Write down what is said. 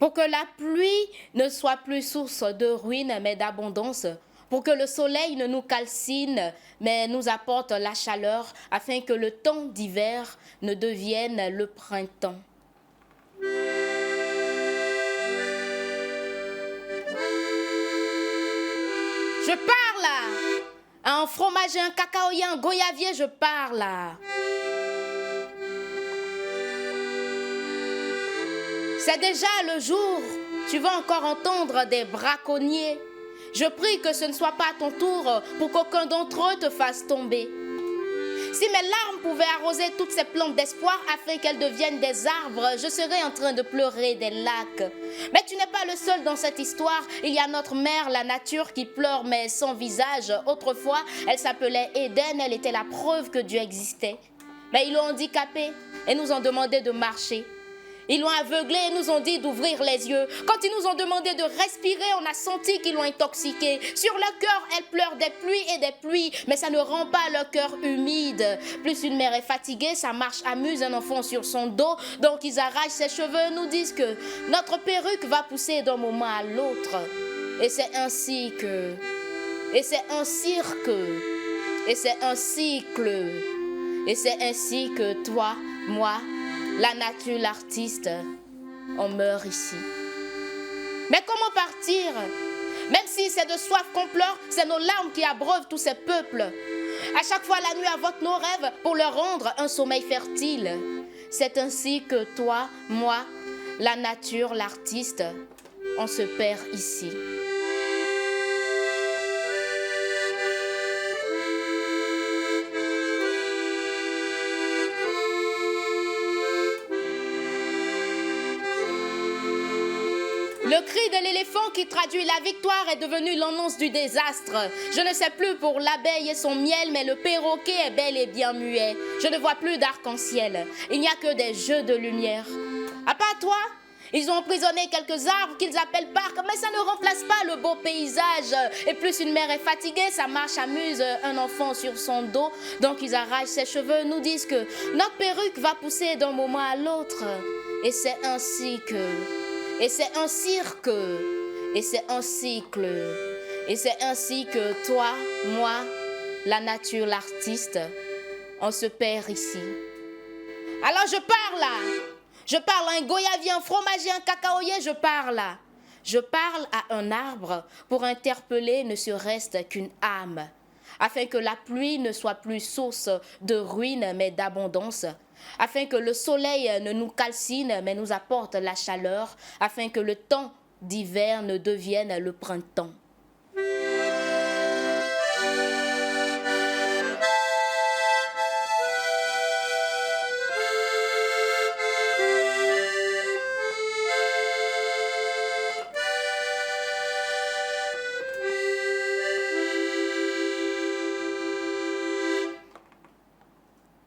pour que la pluie ne soit plus source de ruine, mais d'abondance, pour que le soleil ne nous calcine, mais nous apporte la chaleur, afin que le temps d'hiver ne devienne le printemps. Je parle à un fromager, un cacaoyer, un goyavier, je parle. C'est déjà le jour, tu vas encore entendre des braconniers. Je prie que ce ne soit pas ton tour pour qu'aucun d'entre eux te fasse tomber. Si mes larmes pouvaient arroser toutes ces plantes d'espoir afin qu'elles deviennent des arbres, je serais en train de pleurer des lacs. Mais tu n'es pas le seul dans cette histoire. Il y a notre mère, la nature, qui pleure mais sans visage. Autrefois, elle s'appelait Éden, elle était la preuve que Dieu existait. Mais ils l'ont handicapée et nous ont demandé de marcher. Ils l'ont aveuglé et nous ont dit d'ouvrir les yeux. Quand ils nous ont demandé de respirer, on a senti qu'ils l'ont intoxiqué. Sur leur cœur, elle pleure des pluies et des pluies, mais ça ne rend pas leur cœur humide. Plus une mère est fatiguée, sa marche amuse un enfant sur son dos. Donc ils arrachent ses cheveux, nous disent que notre perruque va pousser d'un moment à l'autre. Et c'est ainsi que... Et c'est un cirque. Et c'est un cycle. Et c'est ainsi que toi, moi, la nature, l'artiste, on meurt ici. Mais comment partir? Même si c'est de soif qu'on pleure, c'est nos larmes qui abreuvent tous ces peuples. À chaque fois, la nuit invoque nos rêves pour leur rendre un sommeil fertile. C'est ainsi que toi, moi, la nature, l'artiste, on se perd ici. Le cri de l'éléphant qui traduit la victoire est devenu l'annonce du désastre. Je ne sais plus pour l'abeille et son miel, mais le perroquet est bel et bien muet. Je ne vois plus d'arc-en-ciel. Il n'y a que des jeux de lumière. À part toi, ils ont emprisonné quelques arbres qu'ils appellent parcs, mais ça ne remplace pas le beau paysage. Et plus une mère est fatiguée, sa marche amuse un enfant sur son dos. Donc ils arrachent ses cheveux, nous disent que notre perruque va pousser d'un moment à l'autre. Et c'est ainsi que... Et c'est un cirque, et c'est un cycle, et c'est ainsi que toi, moi, la nature, l'artiste, on se perd ici. Alors je parle à un goyavier, un fromager, un cacaoyer, je parle à un arbre pour interpeller ne serait-ce qu'une âme, afin que la pluie ne soit plus source de ruine mais d'abondance, afin que le soleil ne nous calcine mais nous apporte la chaleur, afin que le temps d'hiver ne devienne le printemps.